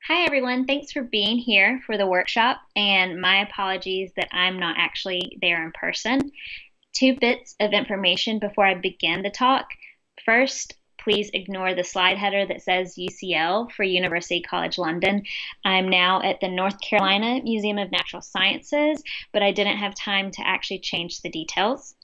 Hi, everyone. Thanks for being here for the workshop, and my apologies that I'm not actually there in person. Two bits of information before I begin the talk. First, please ignore the slide header that says UCL for University College London. I'm now at the North Carolina Museum of Natural Sciences, but I didn't have time to actually change the details.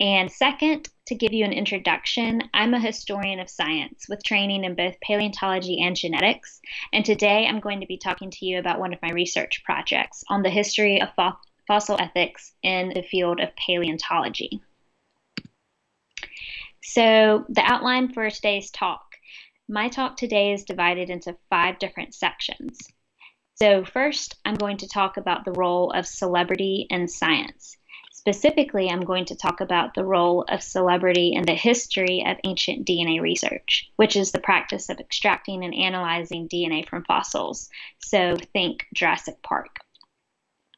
And second, to give you an introduction, I'm a historian of science with training in both paleontology and genetics. And today I'm going to be talking to you about one of my research projects on the history of fossil ethics in the field of paleontology. So, the outline for today's talk. My talk today is divided into 5 different sections. So, first, I'm going to talk about the role of celebrity in science. Specifically, I'm going to talk about the role of celebrity in the history of ancient DNA research, which is the practice of extracting and analyzing DNA from fossils. So think Jurassic Park.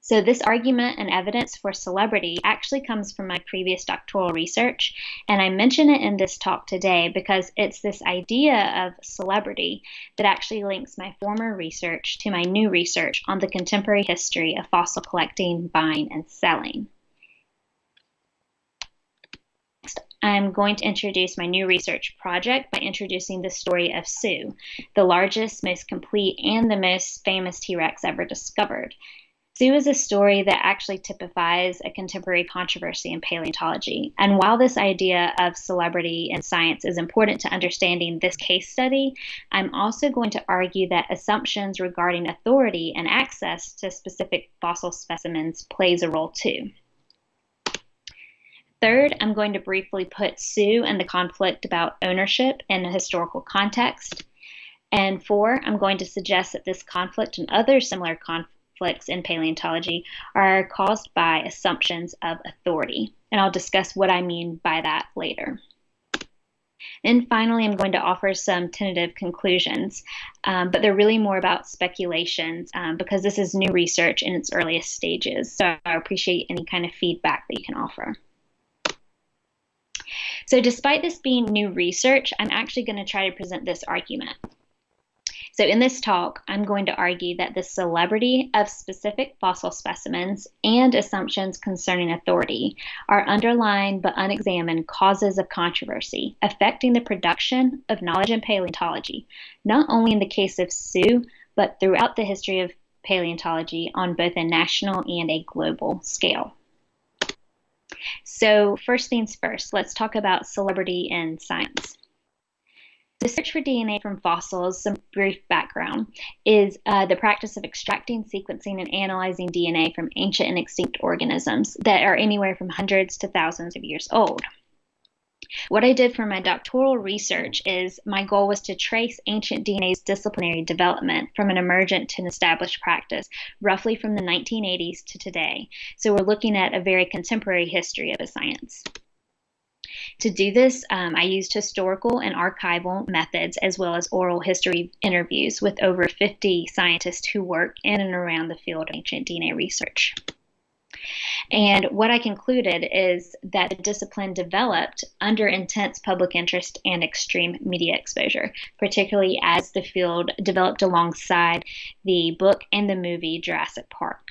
So this argument and evidence for celebrity actually comes from my previous doctoral research, and I mention it in this talk today because it's this idea of celebrity that actually links my former research to my new research on the contemporary history of fossil collecting, buying, and selling. I'm going to introduce my new research project by introducing the story of Sue, the largest, most complete, and the most famous T-Rex ever discovered. Sue is a story that actually typifies a contemporary controversy in paleontology. And while this idea of celebrity in science is important to understanding this case study, I'm also going to argue that assumptions regarding authority and access to specific fossil specimens plays a role too. Third, I'm going to briefly put Sue and the conflict about ownership in a historical context. And 4, I'm going to suggest that this conflict and other similar conflicts in paleontology are caused by assumptions of authority. And I'll discuss what I mean by that later. And finally, I'm going to offer some tentative conclusions, but they're really more about speculations because this is new research in its earliest stages. So I appreciate any kind of feedback that you can offer. So despite this being new research, I'm actually going to try to present this argument. So in this talk, I'm going to argue that the celebrity of specific fossil specimens and assumptions concerning authority are underlying but unexamined causes of controversy affecting the production of knowledge in paleontology, not only in the case of Sue, but throughout the history of paleontology on both a national and a global scale. So first things first, let's talk about celebrity in science. The search for DNA from fossils, some brief background, is the practice of extracting, sequencing, and analyzing DNA from ancient and extinct organisms that are anywhere from hundreds to thousands of years old. What I did for my doctoral research is my goal was to trace ancient DNA's disciplinary development from an emergent to an established practice, roughly from the 1980s to today. So we're looking at a very contemporary history of the science. To do this, I used historical and archival methods as well as oral history interviews with over 50 scientists who work in and around the field of ancient DNA research. And what I concluded is that the discipline developed under intense public interest and extreme media exposure, particularly as the field developed alongside the book and the movie Jurassic Park.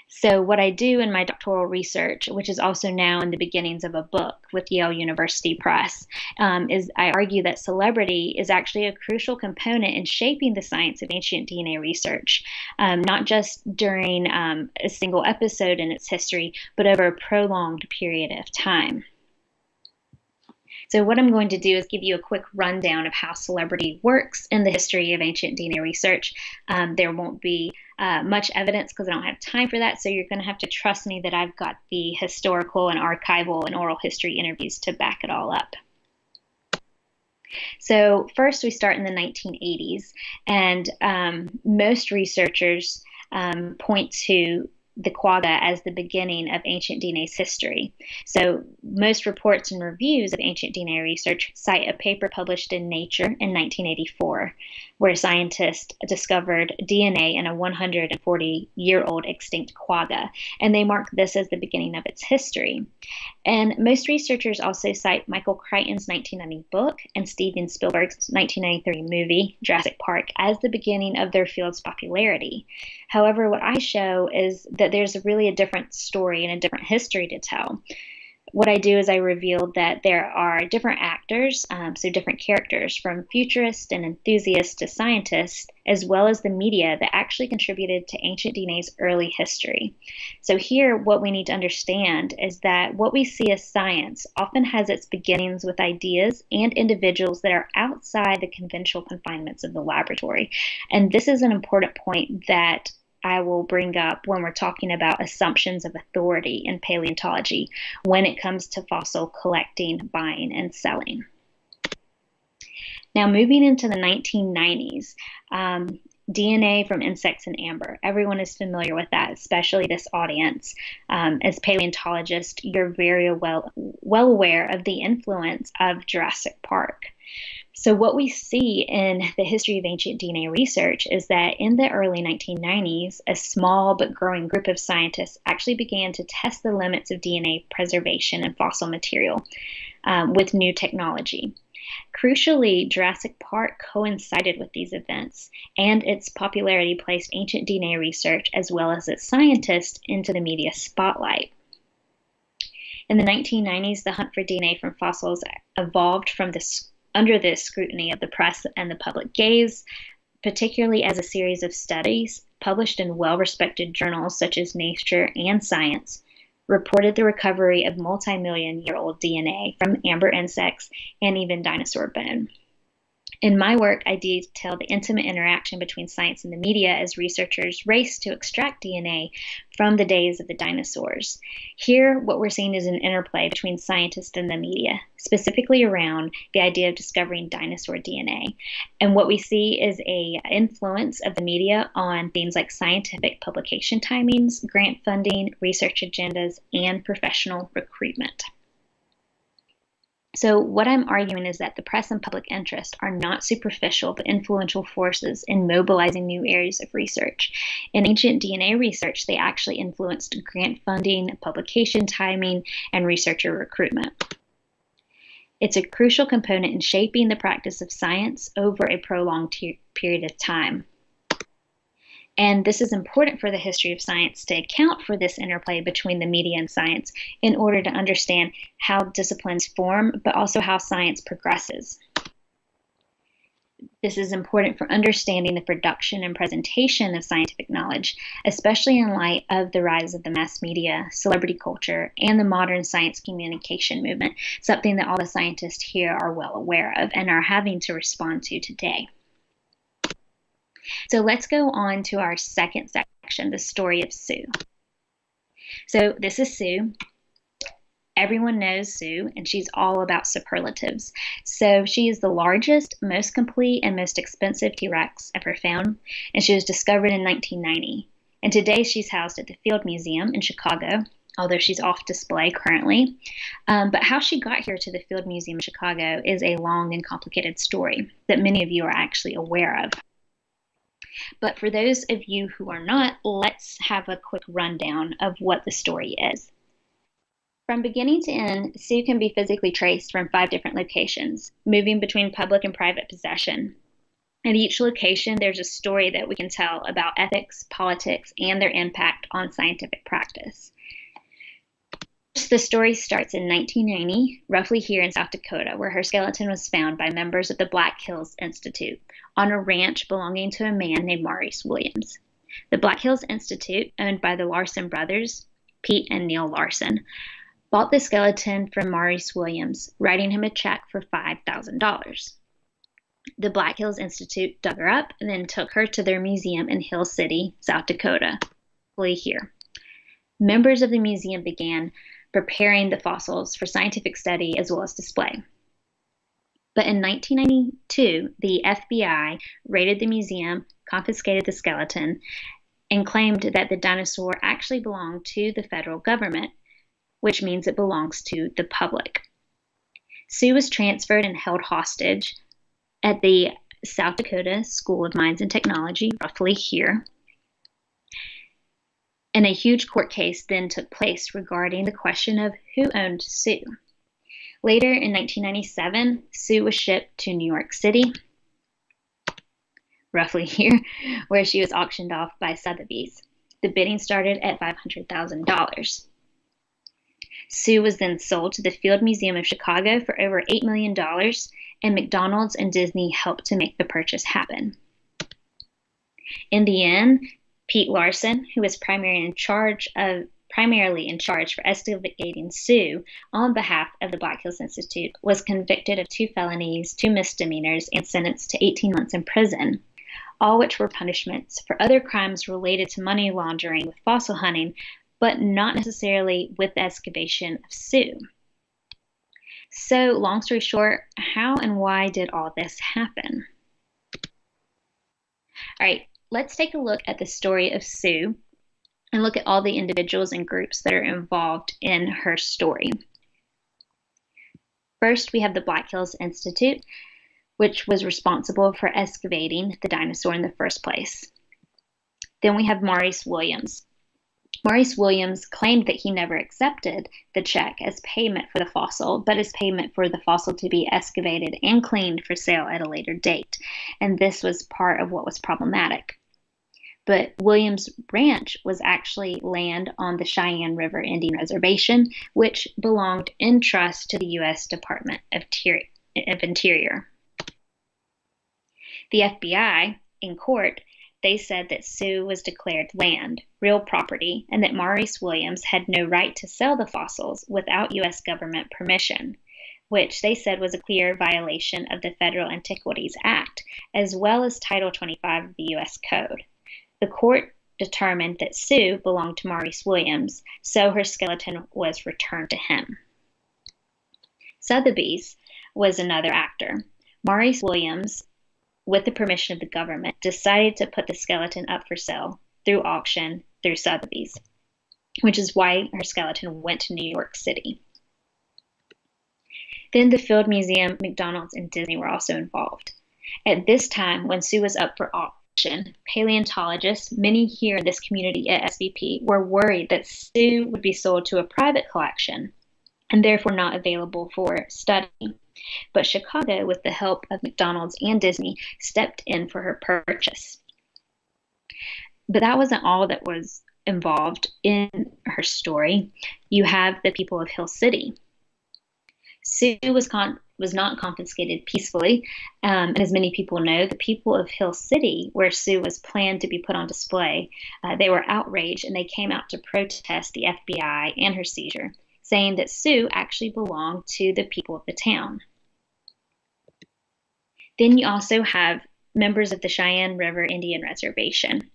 So what I do in my doctoral research, which is also now in the beginnings of a book with Yale University Press, is I argue that celebrity is actually a crucial component in shaping the science of ancient DNA research, not just during a single episode in its history, but over a prolonged period of time. So what I'm going to do is give you a quick rundown of how celebrity works in the history of ancient DNA research. There won't be much evidence because I don't have time for that, so you're going to have to trust me that I've got the historical and archival and oral history interviews to back it all up. So first we start in the 1980s, and most researchers point to the quagga as the beginning of ancient DNA's history. So most reports and reviews of ancient DNA research cite a paper published in Nature in 1984, where scientists discovered DNA in a 140-year-old extinct quagga, and they mark this as the beginning of its history. And most researchers also cite Michael Crichton's 1990 book and Steven Spielberg's 1993 movie, Jurassic Park, as the beginning of their field's popularity. However, what I show is that there's really a different story and a different history to tell. What I do is I reveal that there are different actors, so different characters, from futurists and enthusiasts to scientists, as well as the media that actually contributed to ancient DNA's early history. So here, what we need to understand is that what we see as science often has its beginnings with ideas and individuals that are outside the conventional confinements of the laboratory. And this is an important point that I will bring up when we're talking about assumptions of authority in paleontology when it comes to fossil collecting, buying, and selling. Now, moving into the 1990s, DNA from insects in amber. Everyone is familiar with that, especially this audience. As paleontologists, you're very well aware of the influence of Jurassic Park. So what we see in the history of ancient DNA research is that in the early 1990s, a small but growing group of scientists actually began to test the limits of DNA preservation and fossil material with new technology. Crucially, Jurassic Park coincided with these events, and its popularity placed ancient DNA research as well as its scientists into the media spotlight. In the 1990s, the hunt for DNA from fossils evolved from under the scrutiny of the press and the public gaze, particularly as a series of studies published in well-respected journals such as Nature and Science reported the recovery of multi-million-year-old DNA from amber insects and even dinosaur bone. In my work, I detail the intimate interaction between science and the media as researchers race to extract DNA from the days of the dinosaurs. Here, what we're seeing is an interplay between scientists and the media, specifically around the idea of discovering dinosaur DNA. And what we see is an influence of the media on things like scientific publication timings, grant funding, research agendas, and professional recruitment. So what I'm arguing is that the press and public interest are not superficial but influential forces in mobilizing new areas of research. In ancient DNA research, they actually influenced grant funding, publication timing, and researcher recruitment. It's a crucial component in shaping the practice of science over a prolonged period of time. And this is important for the history of science to account for this interplay between the media and science in order to understand how disciplines form, but also how science progresses. This is important for understanding the production and presentation of scientific knowledge, especially in light of the rise of the mass media, celebrity culture, and the modern science communication movement, something that all the scientists here are well aware of and are having to respond to today. So let's go on to our second section, the story of Sue. So this is Sue. Everyone knows Sue, and she's all about superlatives. So she is the largest, most complete, and most expensive T-Rex ever found, and she was discovered in 1990. And today she's housed at the Field Museum in Chicago, although she's off display currently. But how she got here to the Field Museum in Chicago is a long and complicated story that many of you are actually aware of. But for those of you who are not, let's have a quick rundown of what the story is. From beginning to end, Sue can be physically traced from 5 different locations, moving between public and private possession. At each location, there's a story that we can tell about ethics, politics, and their impact on scientific practice. The story starts in 1990, roughly here in South Dakota, where her skeleton was found by members of the Black Hills Institute on a ranch belonging to a man named Maurice Williams. The Black Hills Institute, owned by the Larson brothers, Pete and Neil Larson, bought the skeleton from Maurice Williams, writing him a check for $5,000. The Black Hills Institute dug her up and then took her to their museum in Hill City, South Dakota, here. Members of the museum began preparing the fossils for scientific study as well as display. But in 1992, the FBI raided the museum, confiscated the skeleton, and claimed that the dinosaur actually belonged to the federal government, which means it belongs to the public. Sue was transferred and held hostage at the South Dakota School of Mines and Technology, roughly here. And a huge court case then took place regarding the question of who owned Sue. Later in 1997, Sue was shipped to New York City, roughly here, where she was auctioned off by Sotheby's. The bidding started at $500,000. Sue was then sold to the Field Museum of Chicago for over $8 million, and McDonald's and Disney helped to make the purchase happen. In the end, Pete Larson, who was primarily in charge for excavating Sue on behalf of the Black Hills Institute, was convicted of 2 felonies, 2 misdemeanors, and sentenced to 18 months in prison, all which were punishments for other crimes related to money laundering with fossil hunting, but not necessarily with the excavation of Sue. So, long story short, how and why did all this happen? All right, let's take a look at the story of Sue and look at all the individuals and groups that are involved in her story. First, we have the Black Hills Institute, which was responsible for excavating the dinosaur in the first place. Then we have Maurice Williams. Maurice Williams claimed that he never accepted the check as payment for the fossil, but as payment for the fossil to be excavated and cleaned for sale at a later date. And this was part of what was problematic. But Williams' ranch was actually land on the Cheyenne River Indian Reservation, which belonged in trust to the U.S. Department of Interior. The FBI, in court, they said that Sue was declared land, real property, and that Maurice Williams had no right to sell the fossils without U.S. government permission, which they said was a clear violation of the Federal Antiquities Act, as well as Title 25 of the U.S. Code. The court determined that Sue belonged to Maurice Williams, so her skeleton was returned to him. Sotheby's was another actor. Maurice Williams, with the permission of the government, decided to put the skeleton up for sale through auction through Sotheby's, which is why her skeleton went to New York City. Then the Field Museum, McDonald's, and Disney were also involved. At this time, when Sue was up for auction, paleontologists, many here in this community at SVP, were worried that Sue would be sold to a private collection and therefore not available for study. But Chicago, with the help of McDonald's and Disney, stepped in for her purchase. But that wasn't all that was involved in her story. You have the people of Hill City. Sue was not confiscated peacefully, and as many people know, the people of Hill City, where Sue was planned to be put on display, they were outraged and they came out to protest the FBI and her seizure, saying that Sue actually belonged to the people of the town. Then you also have members of the Cheyenne River Indian Reservation.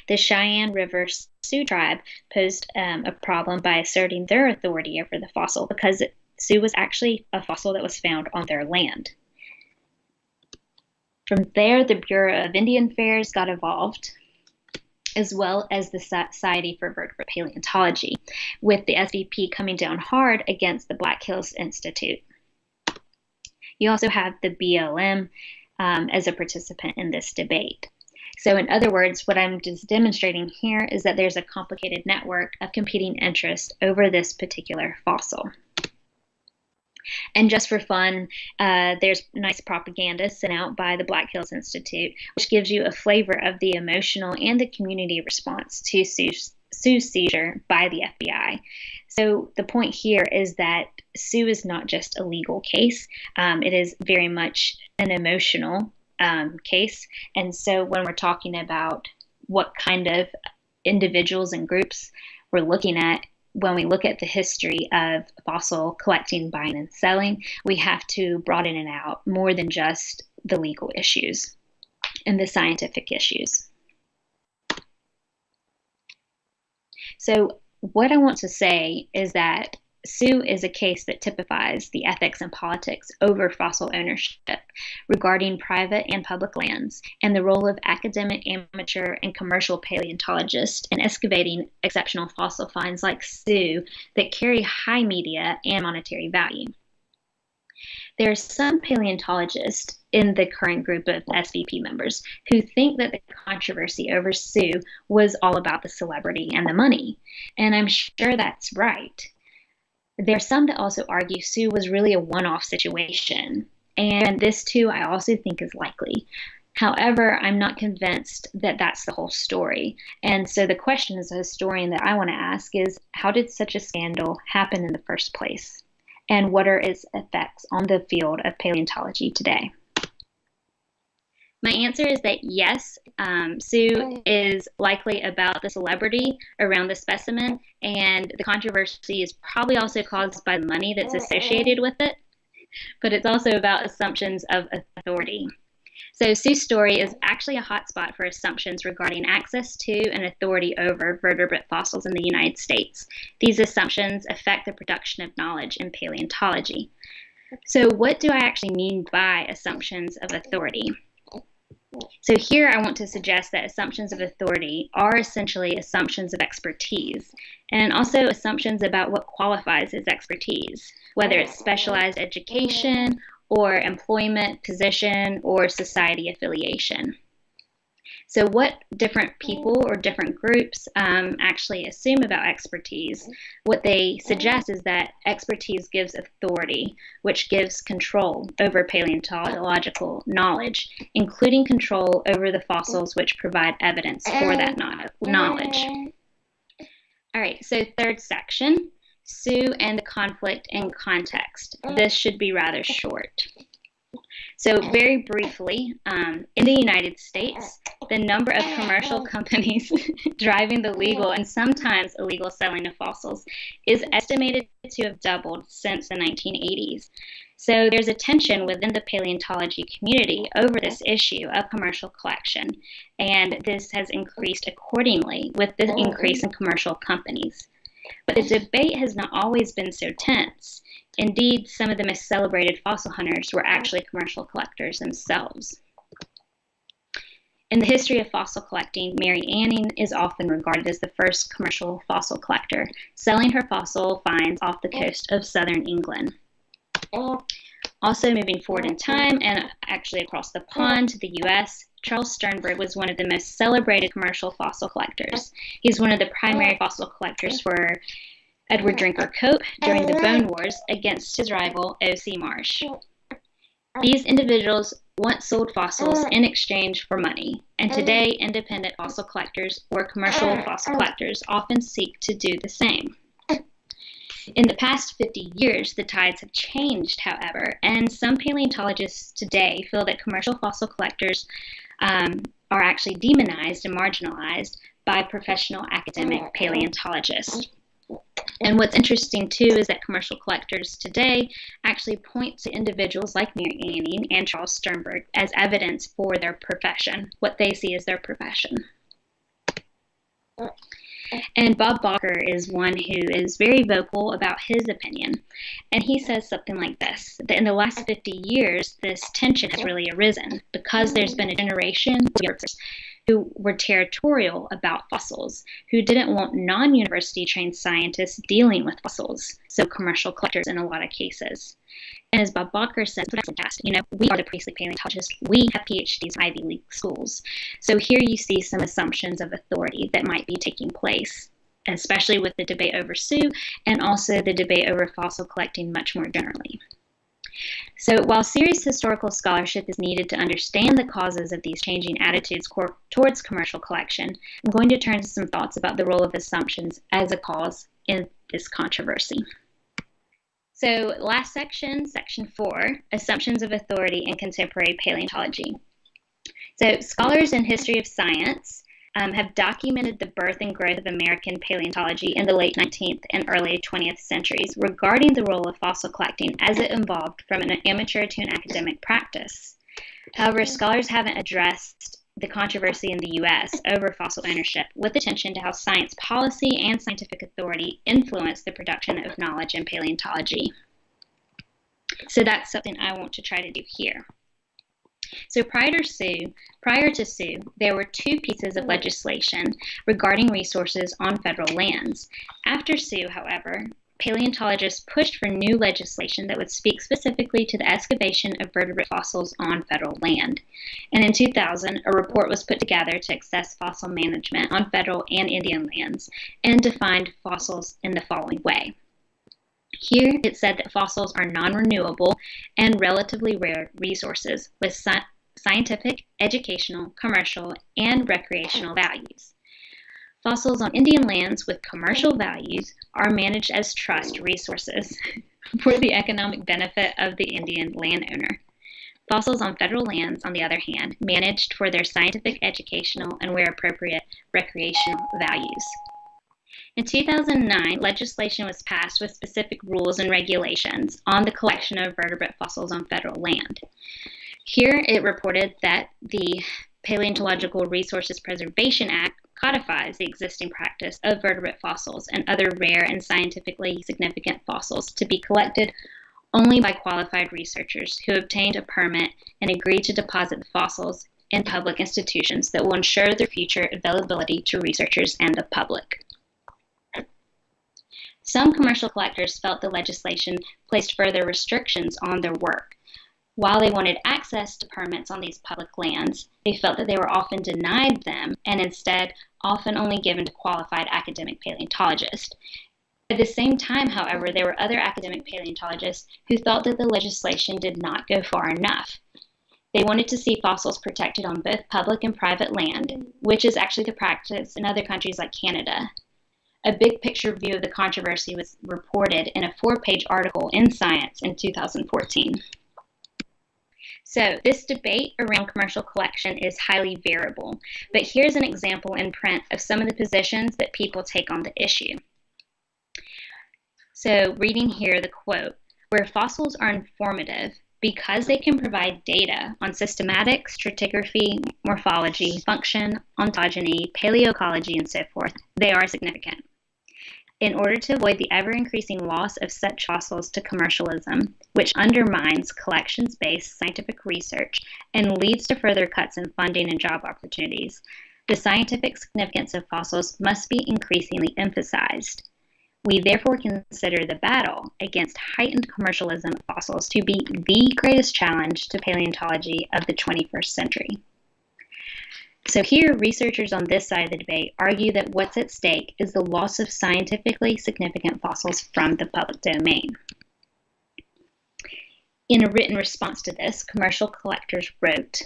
The Cheyenne River Sioux tribe posed a problem by asserting their authority over the fossil because Sue was actually a fossil that was found on their land. From there, the Bureau of Indian Affairs got involved, as well as the Society for Vertebrate Paleontology, with the SVP coming down hard against the Black Hills Institute. You also have the BLM as a participant in this debate. So in other words, what I'm just demonstrating here is that there's a complicated network of competing interests over this particular fossil. And just for fun, there's nice propaganda sent out by the Black Hills Institute, which gives you a flavor of the emotional and the community response to Sue's seizure by the FBI. So the point here is that Sue is not just a legal case. It is very much an emotional case. And so when we're talking about what kind of individuals and groups we're looking at, when we look at the history of fossil collecting, buying, and selling, we have to broaden it out more than just the legal issues and the scientific issues. So what I want to say is that Sue is a case that typifies the ethics and politics over fossil ownership regarding private and public lands and the role of academic, amateur, and commercial paleontologists in excavating exceptional fossil finds like Sue that carry high media and monetary value. There are some paleontologists in the current group of SVP members who think that the controversy over Sue was all about the celebrity and the money, and I'm sure that's right. There are some that also argue Sue was really a one-off situation, and this too I also think is likely. However, I'm not convinced that that's the whole story, and so the question as a historian that I want to ask is, how did such a scandal happen in the first place? And what are its effects on the field of paleontology today? My answer is that yes, Sue is likely about the celebrity around the specimen, and the controversy is probably also caused by the money that's associated with it, but it's also about assumptions of authority. So Sue's story is actually a hotspot for assumptions regarding access to and authority over vertebrate fossils in the United States. These assumptions affect the production of knowledge in paleontology. So what do I actually mean by assumptions of authority? So here I want to suggest that assumptions of authority are essentially assumptions of expertise, and also assumptions about what qualifies as expertise, whether it's specialized education or employment, position, or society affiliation. So what different people or different groups actually assume about expertise, what they suggest is that expertise gives authority, which gives control over paleontological knowledge, including control over the fossils which provide evidence for that knowledge. All right, so third section, Sue and the conflict and context. This should be rather short. So very briefly, in the United States, the number of commercial companies driving the legal and sometimes illegal selling of fossils is estimated to have doubled since the 1980s. So there's a tension within the paleontology community over this issue of commercial collection, and this has increased accordingly with the increase in commercial companies. But the debate has not always been so tense. Indeed, some of the most celebrated fossil hunters were actually commercial collectors themselves. In the history of fossil collecting, Mary Anning is often regarded as the first commercial fossil collector, selling her fossil finds off the coast of southern England. Also moving forward in time and actually across the pond to the US, Charles Sternberg was one of the most celebrated commercial fossil collectors. He's one of the primary fossil collectors for Edward Drinker Cope during the Bone Wars against his rival O.C. Marsh. These individuals once sold fossils in exchange for money, and today independent fossil collectors or commercial fossil collectors often seek to do the same. In the past 50 years, the tides have changed, however, and some paleontologists today feel that commercial fossil collectors are actually demonized and marginalized by professional academic paleontologists. And what's interesting too is that commercial collectors today actually point to individuals like Mary Anning and Charles Sternberg as evidence for their profession, what they see as their profession. And Bob Bacher is one who is very vocal about his opinion. And he says something like this, that in the last 50 years, this tension has really arisen because there's been a generation of workers who were territorial about fossils, who didn't want non-university trained scientists dealing with fossils, so commercial collectors in a lot of cases. And as Bob Bacher said, we are the priestly paleontologists. We have PhDs in Ivy League schools. So here you see some assumptions of authority that might be taking place, especially with the debate over Sue and also the debate over fossil collecting much more generally. So while serious historical scholarship is needed to understand the causes of these changing attitudes towards commercial collection, I'm going to turn to some thoughts about the role of assumptions as a cause in this controversy. So last section, section 4, assumptions of authority in contemporary paleontology. So scholars in history of science have documented the birth and growth of American paleontology in the late 19th and early 20th centuries regarding the role of fossil collecting as it evolved from an amateur to an academic practice. However, scholars haven't addressed the controversy in the U.S. over fossil ownership with attention to how science policy and scientific authority influence the production of knowledge in paleontology. So that's something I want to try to do here. So prior to Sue, there were two pieces of legislation regarding resources on federal lands. After Sue, however, paleontologists pushed for new legislation that would speak specifically to the excavation of vertebrate fossils on federal land. And in 2000, a report was put together to assess fossil management on federal and Indian lands and defined fossils in the following way. Here, it said that fossils are non-renewable and relatively rare resources with scientific, educational, commercial, and recreational values. Fossils on Indian lands with commercial values are managed as trust resources for the economic benefit of the Indian landowner. Fossils on federal lands, on the other hand, managed for their scientific, educational, and where appropriate, recreational values. In 2009, legislation was passed with specific rules and regulations on the collection of vertebrate fossils on federal land. Here, it reported that the Paleontological Resources Preservation Act codifies the existing practice of vertebrate fossils and other rare and scientifically significant fossils to be collected only by qualified researchers who obtained a permit and agreed to deposit the fossils in public institutions that will ensure their future availability to researchers and the public. Some commercial collectors felt the legislation placed further restrictions on their work. While they wanted access to permits on these public lands, they felt that they were often denied them and instead often only given to qualified academic paleontologists. At the same time, however, there were other academic paleontologists who thought that the legislation did not go far enough. They wanted to see fossils protected on both public and private land, which is actually the practice in other countries like Canada. A big picture view of the controversy was reported in a 4-page article in Science in 2014. So this debate around commercial collection is highly variable, but here's an example in print of some of the positions that people take on the issue. So reading here the quote, where fossils are informative because they can provide data on systematic stratigraphy, morphology, function, ontogeny, paleoecology, and so forth, they are significant. In order to avoid the ever-increasing loss of such fossils to commercialism, which undermines collections-based scientific research and leads to further cuts in funding and job opportunities, the scientific significance of fossils must be increasingly emphasized. We therefore consider the battle against heightened commercialism of fossils to be the greatest challenge to paleontology of the 21st century. So here, researchers on this side of the debate argue that what's at stake is the loss of scientifically significant fossils from the public domain. In a written response to this, commercial collectors wrote,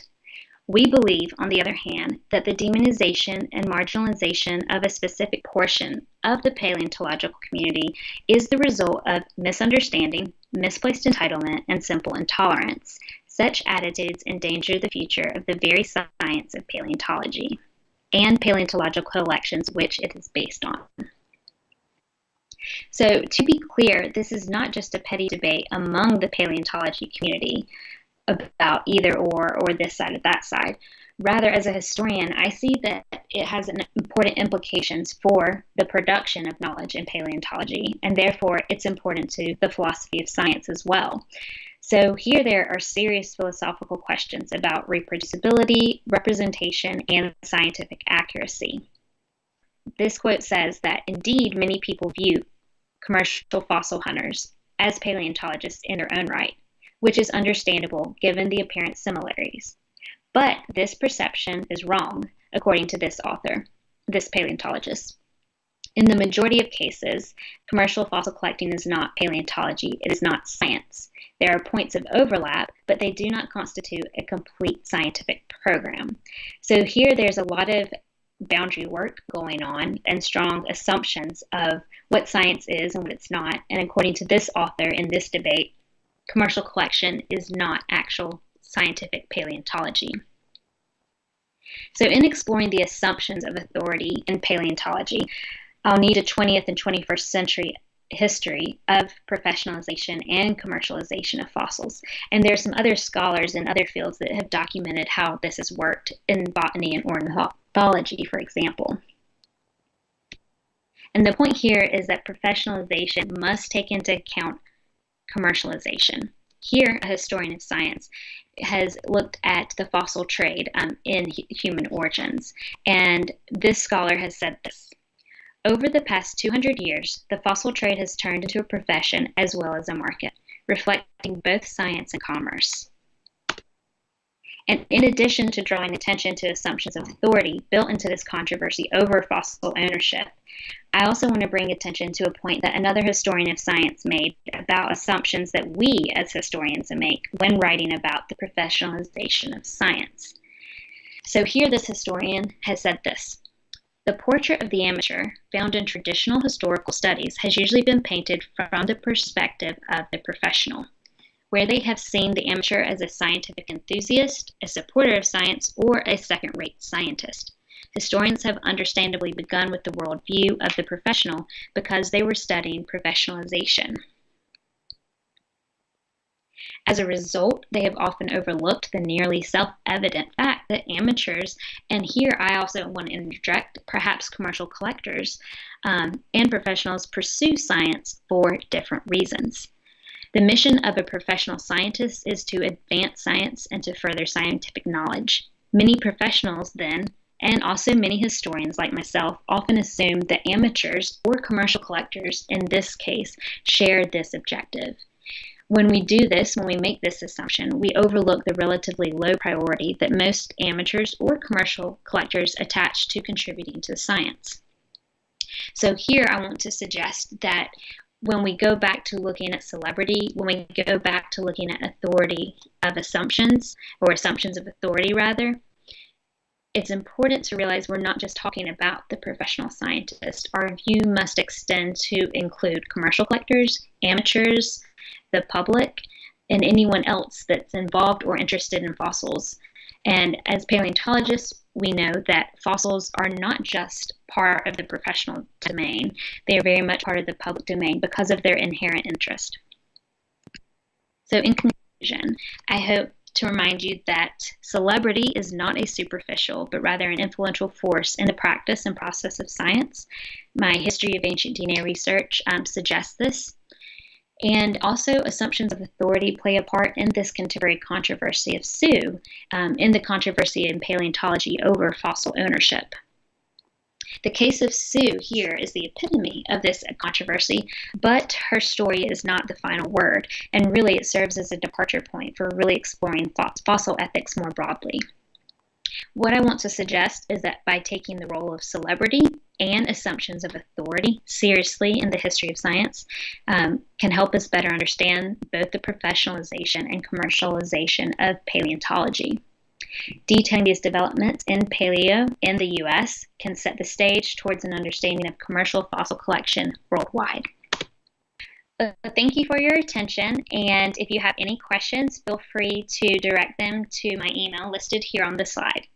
"We believe, on the other hand, that the demonization and marginalization of a specific portion of the paleontological community is the result of misunderstanding, misplaced entitlement, and simple intolerance. Such attitudes endanger the future of the very science of paleontology and paleontological collections which it is based on." So, to be clear, this is not just a petty debate among the paleontology community about either or this side or that side. Rather, as a historian, I see that it has important implications for the production of knowledge in paleontology, and therefore it's important to the philosophy of science as well. So here there are serious philosophical questions about reproducibility, representation, and scientific accuracy. This quote says that indeed many people view commercial fossil hunters as paleontologists in their own right, which is understandable given the apparent similarities. But this perception is wrong, according to this author, this paleontologist. In the majority of cases, commercial fossil collecting is not paleontology, it is not science. There are points of overlap, but they do not constitute a complete scientific program. So here there's a lot of boundary work going on and strong assumptions of what science is and what it's not. And according to this author in this debate, commercial collection is not actual scientific paleontology. So in exploring the assumptions of authority in paleontology, I'll need a 20th and 21st century history of professionalization and commercialization of fossils. And there are some other scholars in other fields that have documented how this has worked in botany and ornithology, for example. And the point here is that professionalization must take into account commercialization. Here, a historian of science has looked at the fossil trade in human origins, and this scholar has said this: over the past 200 years, the fossil trade has turned into a profession as well as a market, reflecting both science and commerce. And in addition to drawing attention to assumptions of authority built into this controversy over fossil ownership, I also want to bring attention to a point that another historian of science made about assumptions that we as historians make when writing about the professionalization of science. So here this historian has said this: the portrait of the amateur found in traditional historical studies has usually been painted from the perspective of the professional, where they have seen the amateur as a scientific enthusiast, a supporter of science, or a second-rate scientist. Historians have understandably begun with the worldview of the professional because they were studying professionalization. As a result, they have often overlooked the nearly self-evident fact that amateurs, and here I also want to interject, perhaps commercial collectors and professionals, pursue science for different reasons. The mission of a professional scientist is to advance science and to further scientific knowledge. Many professionals then, and also many historians like myself, often assume that amateurs or commercial collectors, in this case, share this objective. When we do this, when we make this assumption, we overlook the relatively low priority that most amateurs or commercial collectors attach to contributing to science. So here I want to suggest that when we go back to looking at celebrity, when we go back to looking at authority of assumptions, or assumptions of authority rather, it's important to realize we're not just talking about the professional scientist. Our view must extend to include commercial collectors, amateurs, the public, and anyone else that's involved or interested in fossils. And as paleontologists, we know that fossils are not just part of the professional domain. They are very much part of the public domain because of their inherent interest. So in conclusion, I hope to remind you that celebrity is not a superficial, but rather an influential force in the practice and process of science. My history of ancient DNA research suggests this. And also, assumptions of authority play a part in this contemporary controversy of Sue, in the controversy in paleontology over fossil ownership. The case of Sue here is the epitome of this controversy, but her story is not the final word, and really it serves as a departure point for really exploring fossil ethics more broadly. What I want to suggest is that by taking the role of celebrity and assumptions of authority seriously in the history of science can help us better understand both the professionalization and commercialization of paleontology. Detailing these developments in paleo in the U.S. can set the stage towards an understanding of commercial fossil collection worldwide. Thank you for your attention, and if you have any questions, feel free to direct them to my email listed here on the slide.